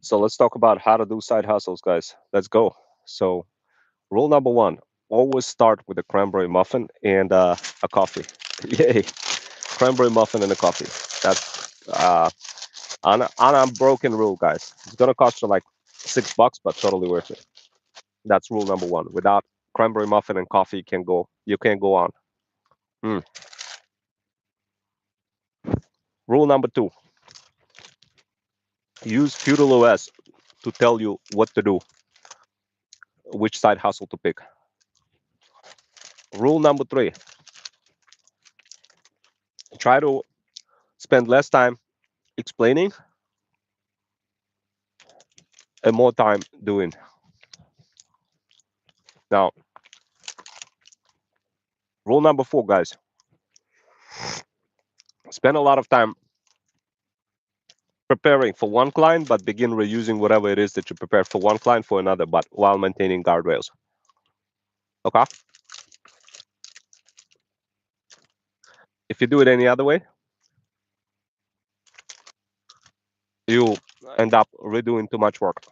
So let's talk about how to do side hustles, guys. Let's go. So rule number one: always start with a cranberry muffin and a coffee. Yay! Cranberry muffin and a coffee. That's on a broken rule, guys. It's gonna cost you like $6, but totally worth it. That's rule number one. Without cranberry muffin and coffee, you can't go on. Mm. Rule number two: use Feudal OS to tell you what to do, which side hustle to pick. Rule number three: try to spend less time explaining and more time doing. Now, rule number four, guys: spend a lot of time preparing for one client, but begin reusing whatever it is that you prepared for one client for another, but while maintaining guardrails. Okay? If you do it any other way, you end up redoing too much work.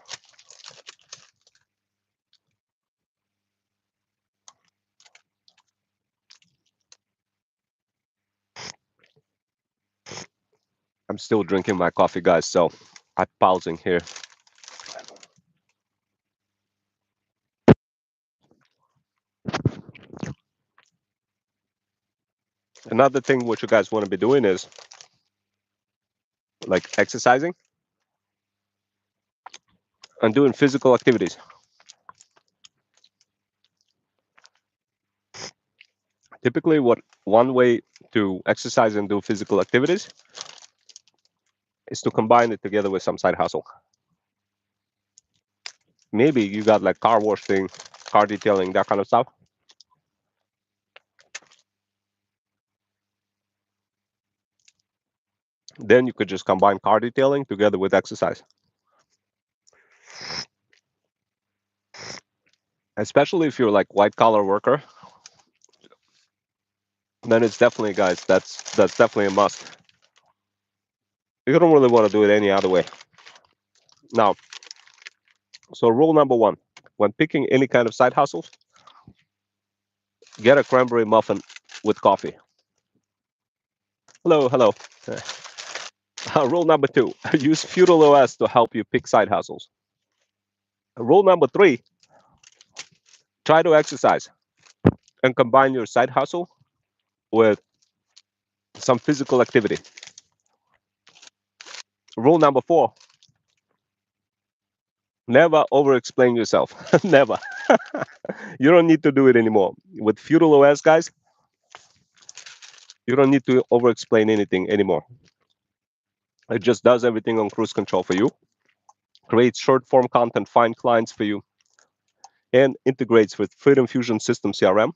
I'm still drinking my coffee, guys, so I'm pausing here. Another thing what you guys want to be doing is like exercising and doing physical activities. Typically, what one way to exercise and do physical activities is to combine it together with some side hustle. Maybe you got like car washing, car detailing, that kind of stuff. Then you could just combine car detailing together with exercise. Especially if you're like white collar worker, then it's definitely, guys, that's definitely a must. You don't really want to do it any other way. Now, so rule number one: when picking any kind of side hustles, get a cranberry muffin with coffee. Hello, hello. Rule number two: use Feudal OS to help you pick side hustles. Rule number three: try to exercise and combine your side hustle with some physical activity. Rule number four: never over explain yourself. Never. You don't need to do it anymore. With Feudal OS, guys, you don't need to over explain anything anymore. It just does everything on cruise control for you, creates short form content, find clients for you, and integrates with Freedom Fusion System CRM.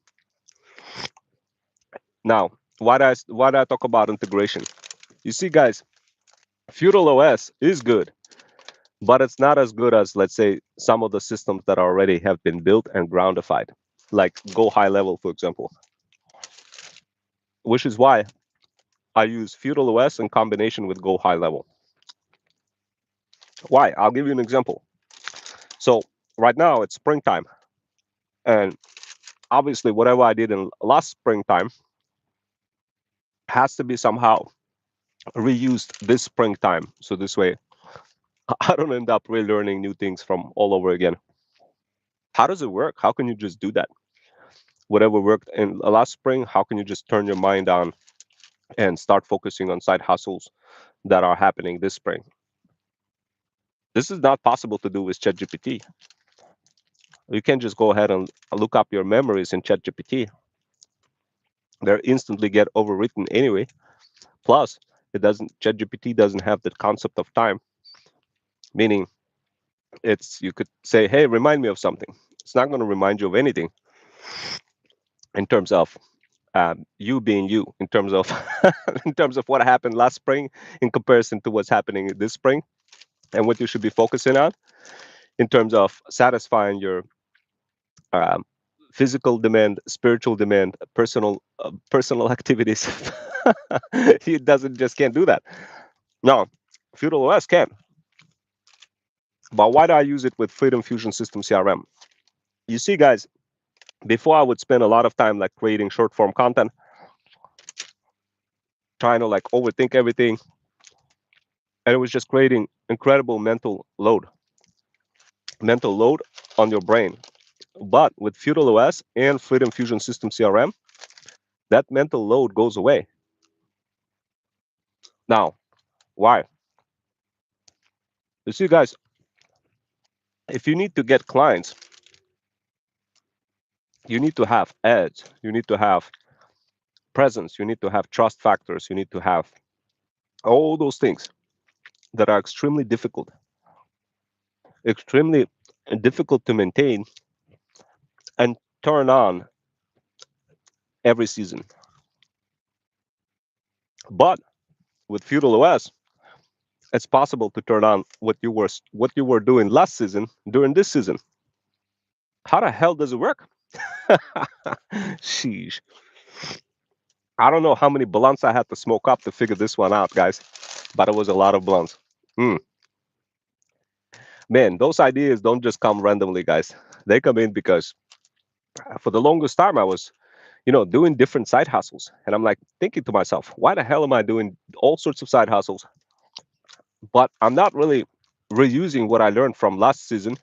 Now, why do I talk about integration? You see, guys, Feudal OS is good, but it's not as good as, let's say, some of the systems that already have been built and groundified, like Go High Level, for example, which is why I use Feudal OS in combination with Go High Level. Why? I'll give you an example. So right now it's springtime, and obviously whatever I did in last springtime has to be somehow reused this springtime. So this way, I don't end up relearning new things from all over again. How does it work? How can you just do that? Whatever worked in last spring, how can you just turn your mind on and start focusing on side hustles that are happening this spring? This is not possible to do with ChatGPT. You can just go ahead and look up your memories in ChatGPT. They're instantly get overwritten anyway. Plus, it doesn't ChatGPT doesn't have the concept of time, meaning it's you could say, "Hey, remind me of something." It's not going to remind you of anything in terms of you being you, in terms of in terms of what happened last spring in comparison to what's happening this spring, and what you should be focusing on in terms of satisfying your um, physical demand, spiritual demand, personal activities. He doesn't just can't do that. No, Feudal OS can. But why do I use it with Freedom Fusion System CRM? You see, guys, before I would spend a lot of time like creating short form content, trying to like overthink everything, and it was just creating incredible mental load on your brain. But with Feudal OS and Freedom Fusion System CRM, that mental load goes away. Now, why? You see, guys, if you need to get clients, you need to have ads, you need to have presence, you need to have trust factors, you need to have all those things that are extremely difficult to maintain and turn on every season. But with Feudal OS, it's possible to turn on what you were doing last season during this season. How the hell does it work? Sheesh. I don't know how many blunts I had to smoke up to figure this one out, guys, but it was a lot of blunts. Mm. Man, those ideas don't just come randomly, guys. They come in because for the longest time I was, doing different side hustles. And I'm like thinking to myself, why the hell am I doing all sorts of side hustles? But I'm not really reusing what I learned from last season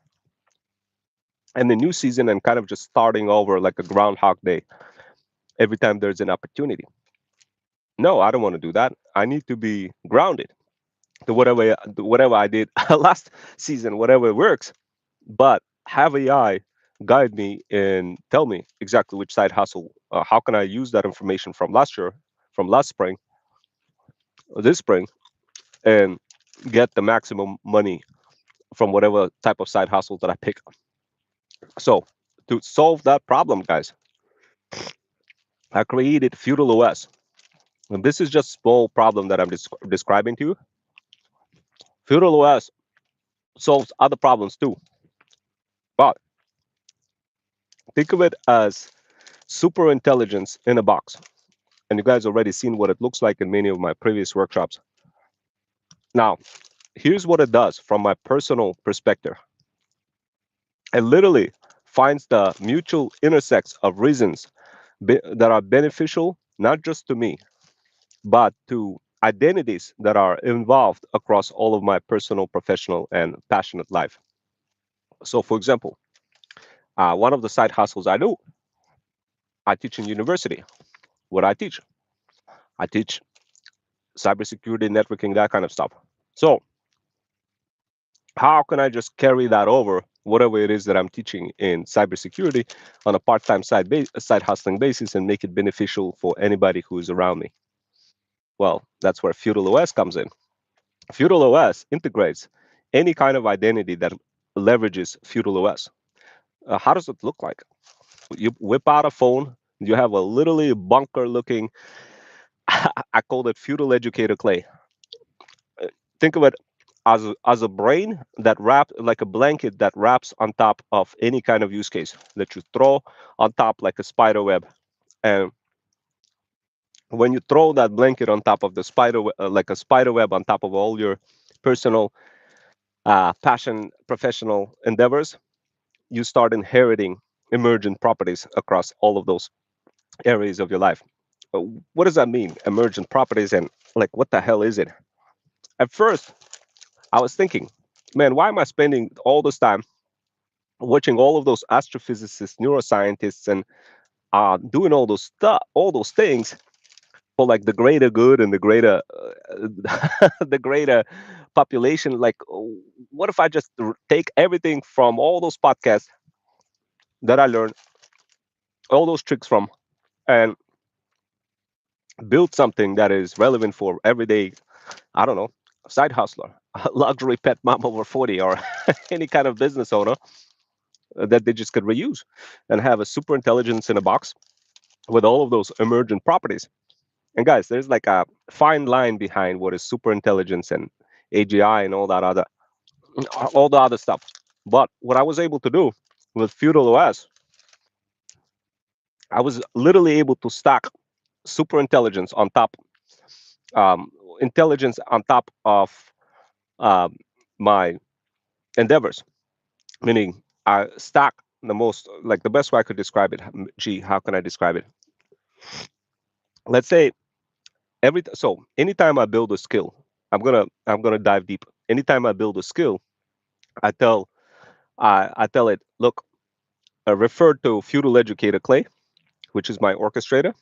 and the new season and kind of just starting over like a groundhog day every time there's an opportunity. No, I don't want to do that. I need to be grounded to whatever I did last season, whatever works. But have AI guide me and tell me exactly which side hustle. How can I use that information from last year, from last spring, or this spring, and get the maximum money from whatever type of side hustle that I pick. So to solve that problem, guys, I created Feudal OS. And this is just small problem that I'm describing to you. Feudal OS solves other problems too. But think of it as super intelligence in a box. And you guys already seen what it looks like in many of my previous workshops. Now, here's what it does from my personal perspective. It literally finds the mutual intersects of reasons that are beneficial not just to me, but to identities that are involved across all of my personal, professional, and passionate life. So, for example, one of the side hustles I do, I teach in university. What I teach cybersecurity, networking, that kind of stuff. So, how can I just carry that over, whatever it is that I'm teaching in cybersecurity, on a part-time side hustling basis, and make it beneficial for anybody who is around me? Well, that's where Feudal OS comes in. Feudal OS integrates any kind of identity that leverages Feudal OS. How does it look like? You whip out a phone. You have a literally bunker-looking. I call it feudal educator clay. Think of it as a brain that wraps like a blanket that wraps on top of any kind of use case that you throw on top like a spider web. And when you throw that blanket on top of the like a spider web on top of all your personal passion, professional endeavors, you start inheriting emergent properties across all of those areas of your life. Uh, What does that mean? Emergent properties, and like, what the hell is it? At first, I was thinking, man, why am I spending all this time watching all of those astrophysicists, neuroscientists, and doing all those things for like the greater good and the greater, the greater population? Like, what if I just take everything from all those podcasts that I learned, all those tricks from, and build something that is relevant for everyday, I don't know, side hustler, luxury pet mom over 40, or any kind of business owner that they just could reuse and have a super intelligence in a box with all of those emergent properties. And guys, there's like a fine line behind what is super intelligence and AGI and all the other stuff. But what I was able to do with Feudal OS, I was literally able to stack super um, intelligence on top of um, my endeavors, meaning I stack the most, like the best way I could describe it. Gee, how can I describe it? Let's say so anytime I build a skill, I'm gonna dive deep. Anytime I build a skill, I tell I tell it, look, refer to feudal educator Clay, which is my orchestrator,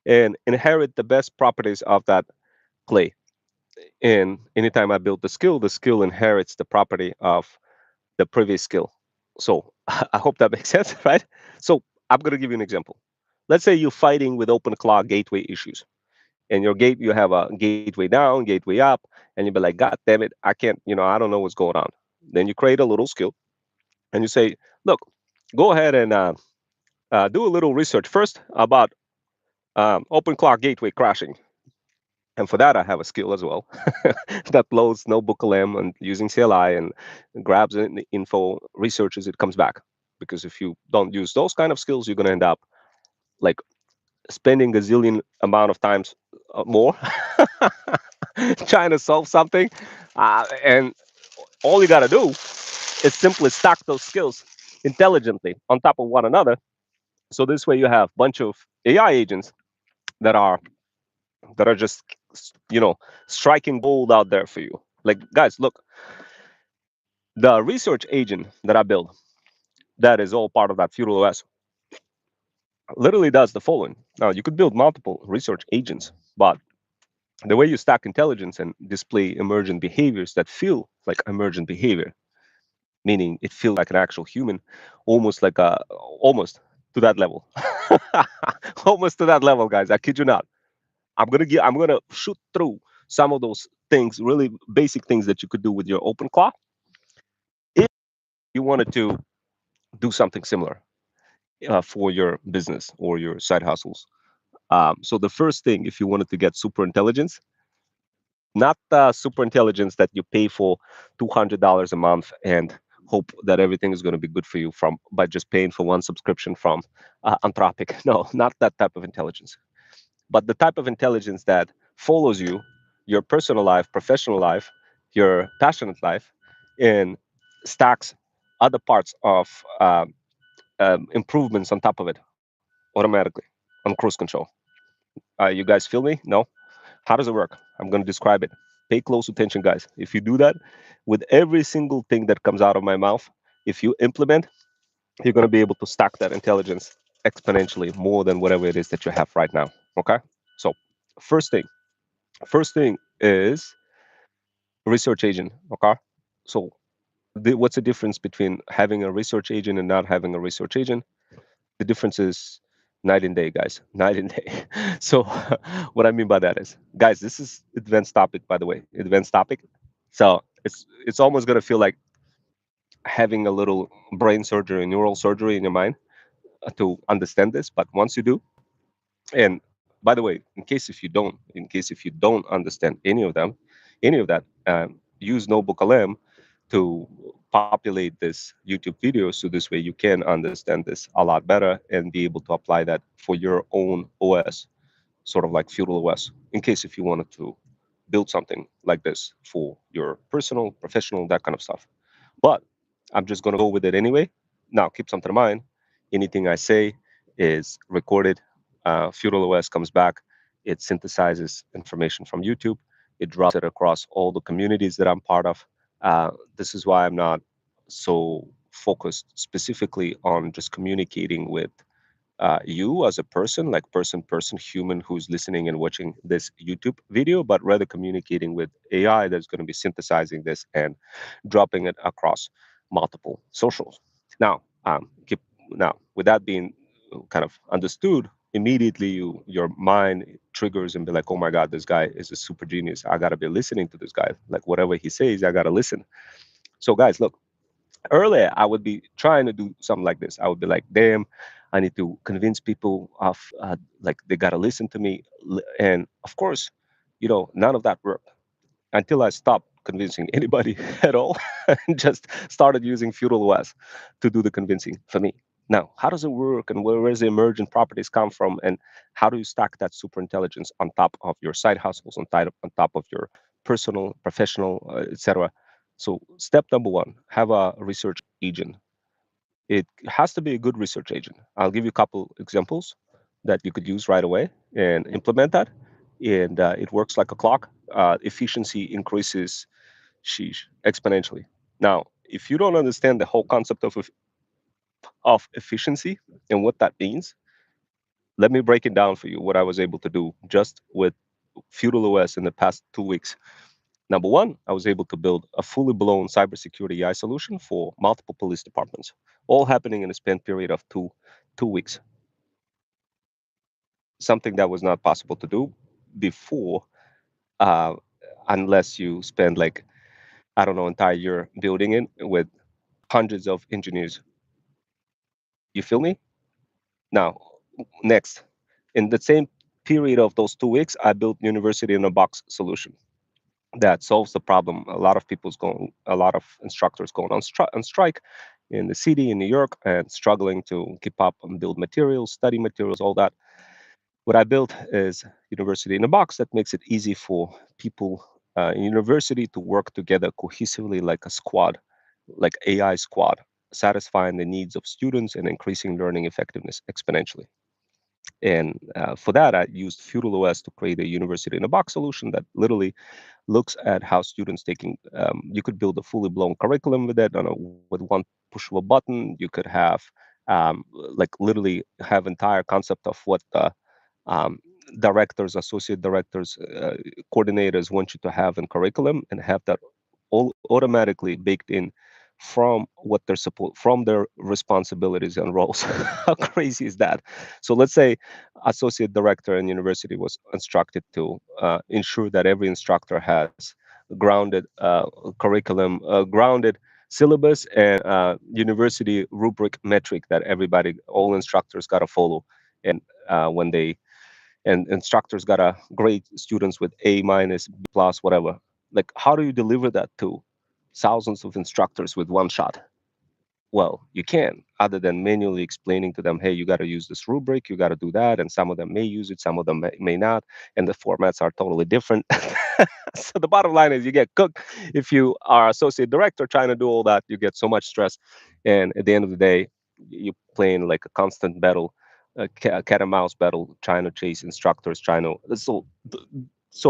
and inherit the best properties of that Clay. And anytime I build the skill inherits the property of the previous skill. So I hope that makes sense, right? So I'm gonna give you an example. Let's say you're fighting with open claw gateway issues, and you have a gateway down, gateway up, and you'll be like, God damn it, I can't, I don't know what's going on. Then you create a little skill, and you say, look, go ahead and do a little research first about open claw gateway crashing. And for that, I have a skill as well that loads notebook LM and using CLI and grabs the info, researches it, comes back. Because if you don't use those kind of skills, you're going to end up like spending a zillion amount of times more trying to solve something. And all you got to do is simply stack those skills intelligently on top of one another. So this way you have a bunch of AI agents that are just you know striking gold out there for you. Like guys, look, the research agent that I build, that is all part of that feudal OS, literally does the following. Now you could build multiple research agents, but the way you stack intelligence and display emergent behaviors that feel like emergent behavior, meaning it feels like an actual human, almost like a almost to that level. Almost to that level, guys. I kid you not. I'm gonna shoot through some of those things, really basic things that you could do with your open claw if you wanted to do something similar for your business or your side hustles. So the first thing, if you wanted to get super intelligence, not the super intelligence that you pay for $200 a month and hope that everything is going to be good for you from by just paying for one subscription from Anthropic. No, not that type of intelligence, but the type of intelligence that follows you, your personal life, professional life, your passionate life, and stacks other parts of improvements on top of it automatically on cruise control. You guys feel me? No? How does it work? I'm going to describe it. Pay close attention, guys. If you do that with every single thing that comes out of my mouth, if you implement, you're going to be able to stack that intelligence exponentially more than whatever it is that you have right now. Okay? So, first thing, first thing is research agent. Okay? So, what's the difference between having a research agent and not having a research agent? The difference is night and day, guys. Night and day. So, what I mean by that is, guys, this is advanced topic, by the way, advanced topic. So it's almost gonna feel like having a little brain surgery, neural surgery in your mind to understand this. But once you do, and by the way, in case if you don't understand any of that, use Notebook LM to populate this YouTube video so this way you can understand this a lot better and be able to apply that for your own OS, sort of like feudal OS, in case if you wanted to build something like this for your personal, professional, that kind of stuff. But I'm just going to go with it anyway. Now, keep something in mind. Anything I say is recorded. Feudal OS comes back. It synthesizes information from YouTube. It drops it across all the communities that I'm part of. This is why I'm not so focused specifically on just communicating with you as a person, like person, human who's listening and watching this YouTube video, but rather communicating with AI that's going to be synthesizing this and dropping it across multiple socials. Now, with that being kind of understood, immediately your mind triggers and be like, oh my God, this guy is a super genius. I gotta be listening to this guy. Like whatever he says, I gotta listen. So guys, look, earlier I would be trying to do something like this. I would be like, damn, I need to convince people of like they gotta listen to me. And of course, none of that worked until I stopped convincing anybody at all and just started using feudal OS to do the convincing for me. Now, how does it work and where does the emergent properties come from and how do you stack that super intelligence on top of your side hustles, on top of your personal, professional, etc.? So step number one, have a research agent. It has to be a good research agent. I'll give you a couple examples that you could use right away and implement that. And it works like a clock. Efficiency increases, sheesh, exponentially. Now, if you don't understand the whole concept of efficiency and what that means, let me break it down for you what I was able to do just with Feudal OS in the past 2 weeks. Number one, I was able to build a fully blown cybersecurity AI solution for multiple police departments, all happening in a span period of two weeks. Something that was not possible to do before, uh, unless you spend like, I don't know, entire year building it with hundreds of engineers. You feel me? Now, next, in the same period of those 2 weeks, I built university in a box solution that solves the problem. A lot of instructors going on strike in the city in New York and struggling to keep up and build materials, study materials, all that. What I built is university in a box that makes it easy for people in university to work together cohesively like a squad, like AI squad, satisfying the needs of students and increasing learning effectiveness exponentially. And for that, I used Feudal OS to create a university in a box solution that literally looks at how students taking. You could build a fully blown curriculum with it. With one push of a button, you could have like literally have entire concept of what the um, directors, associate directors, coordinators want you to have in curriculum, and have that all automatically baked in from what they're supposed from their responsibilities and roles. How crazy is that? So let's say associate director in university was instructed to ensure that every instructor has grounded curriculum, grounded syllabus, and university rubric metric that everybody, all instructors, got to follow. And when they and instructors gotta grade students with A minus, B plus, whatever. Like, how do you deliver that to thousands of instructors with one shot? Well, you can, other than manually explaining to them, hey, you got to use this rubric, you got to do that, and some of them may use it, some of them may not, and the formats are totally different. So the bottom line is, you get cooked if you are associate director trying to do all that. You get so much stress, and at the end of the day, you're playing like a constant battle, a cat and mouse battle, trying to chase instructors, trying to so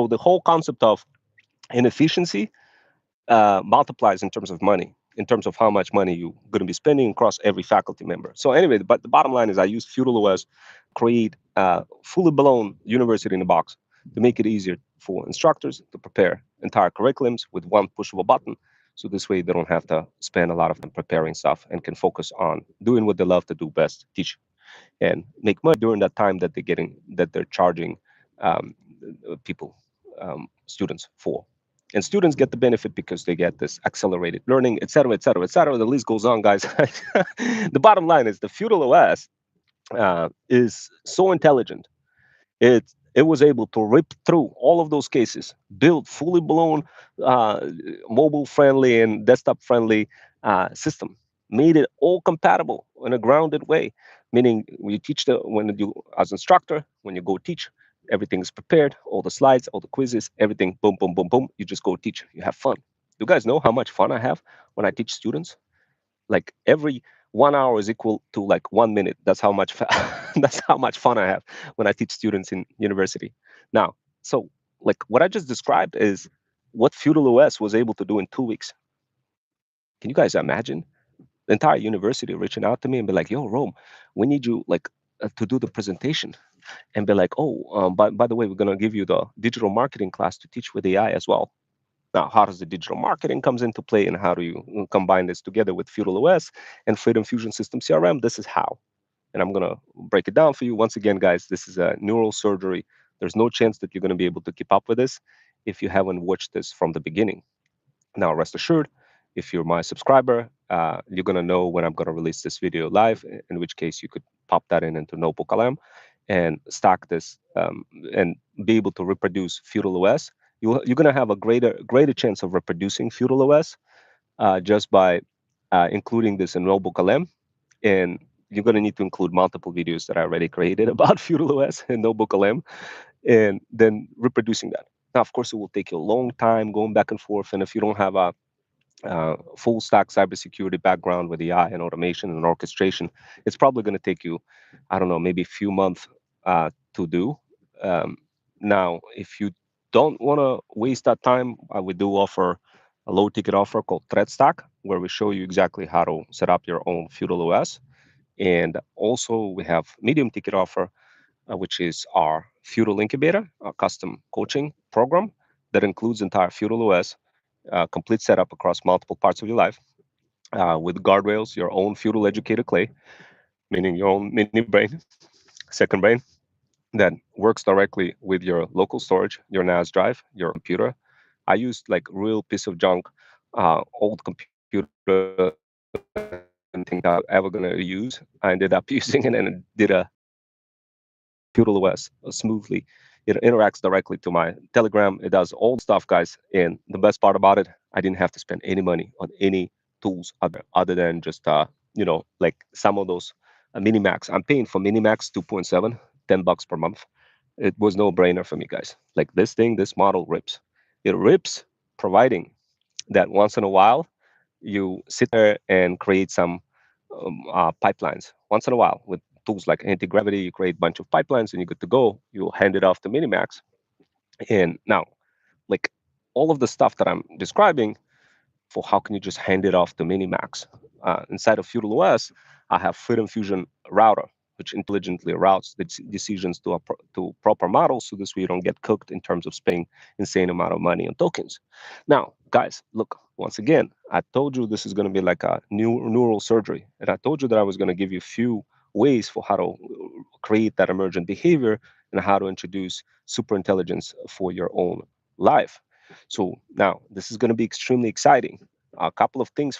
the whole concept of inefficiency multiplies in terms of money, in terms of how much money you're going to be spending across every faculty member. So anyway, but the bottom line is, I use Feudal OS create a fully blown university in a box to make it easier for instructors to prepare entire curriculums with one push of a button. So this way they don't have to spend a lot of time preparing stuff and can focus on doing what they love to do best, teach, and make money during that time that they're charging um, people, students for. And students get the benefit because they get this accelerated learning, et cetera, et cetera, et cetera. The list goes on, guys. The bottom line is, the Feudal OS is so intelligent. It was able to rip through all of those cases, build fully blown uh, mobile friendly and desktop friendly system, made it all compatible in a grounded way. Meaning, when you teach when you as instructor, when you go teach, everything's prepared, all the slides, all the quizzes, everything, boom, boom, boom, boom. You just go teach. You have fun. You guys know how much fun I have when I teach students? Like, every 1 hour is equal to like 1 minute. That's how much that's how much fun I have when I teach students in university. Now, so like what I just described is what Feudal OS was able to do in 2 weeks. Can you guys imagine the entire university reaching out to me and be like, "Yo, Rome, we need you like to do the presentation," and be like, "Oh, by the way, we're gonna give you the digital marketing class to teach with AI as well." Now, how does the digital marketing comes into play, and how do you combine this together with Feudal OS and Freedom Fusion System CRM? This is how, and I'm gonna break it down for you. Once again, guys, this is a neural surgery. There's no chance that you're gonna be able to keep up with this if you haven't watched this from the beginning. Now, rest assured, if you're my subscriber, you're gonna know when I'm gonna release this video live. In which case, you could pop that in into Notebook LM and stack this and be able to reproduce Feudal OS. You're gonna have a greater chance of reproducing Feudal OS just by including this in Notebook LM. And you're gonna need to include multiple videos that I already created about Feudal OS in Notebook LM, and then reproducing that. Now, of course, it will take you a long time going back and forth, and if you don't have full stack cybersecurity background with AI and automation and orchestration, it's probably going to take you, I don't know, maybe a few months to do. Um, Now, if you don't want to waste that time, we do offer a low ticket offer called Threat Stack, where we show you exactly how to set up your own feudal OS. And also, we have medium ticket offer, which is our feudal incubator, a custom coaching program that includes entire feudal OS, complete setup across multiple parts of your life, with guardrails, your own feudal educated clay, meaning your own mini brain, second brain, that works directly with your local storage, your NAS drive, your computer. I used like real piece of junk, old computer that I didn't think I was ever gonna use. I ended up using it and did a feudal OS smoothly. It interacts directly to my Telegram. It does all the stuff, guys. And the best part about it, I didn't have to spend any money on any tools out there other than just like some of those Minimax. I'm paying for Minimax 2.7, $10 per month. It was no brainer for me, guys. Like this thing, this model rips. It rips, providing that once in a while you sit there and create some pipelines once in a while with tools like anti-gravity. You create a bunch of pipelines and you're good to go. You'll hand it off to Minimax. And now, like all of the stuff that I'm describing, for how can you just hand it off to Minimax? Inside of Feudal OS, I have Freedom Fusion router, which intelligently routes the decisions to to proper models, so this way you don't get cooked in terms of spending insane amount of money on tokens. Now, guys, look, once again, I told you this is going to be like a new neural surgery, and I told you that I was going to give you a few ways for how to create that emergent behavior and how to introduce super intelligence for your own life. So now this is going to be extremely exciting. A couple of things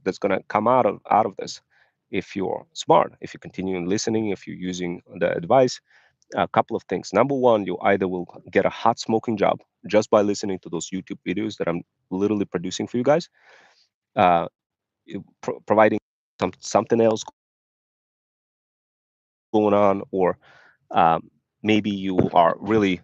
that's going to come out of this, if you're smart, if you continue listening, if you're using the advice. A couple of things. Number one, you either will get a hot smoking job just by listening to those YouTube videos that I'm literally producing for you guys, uh, providing something else going on, or maybe you are really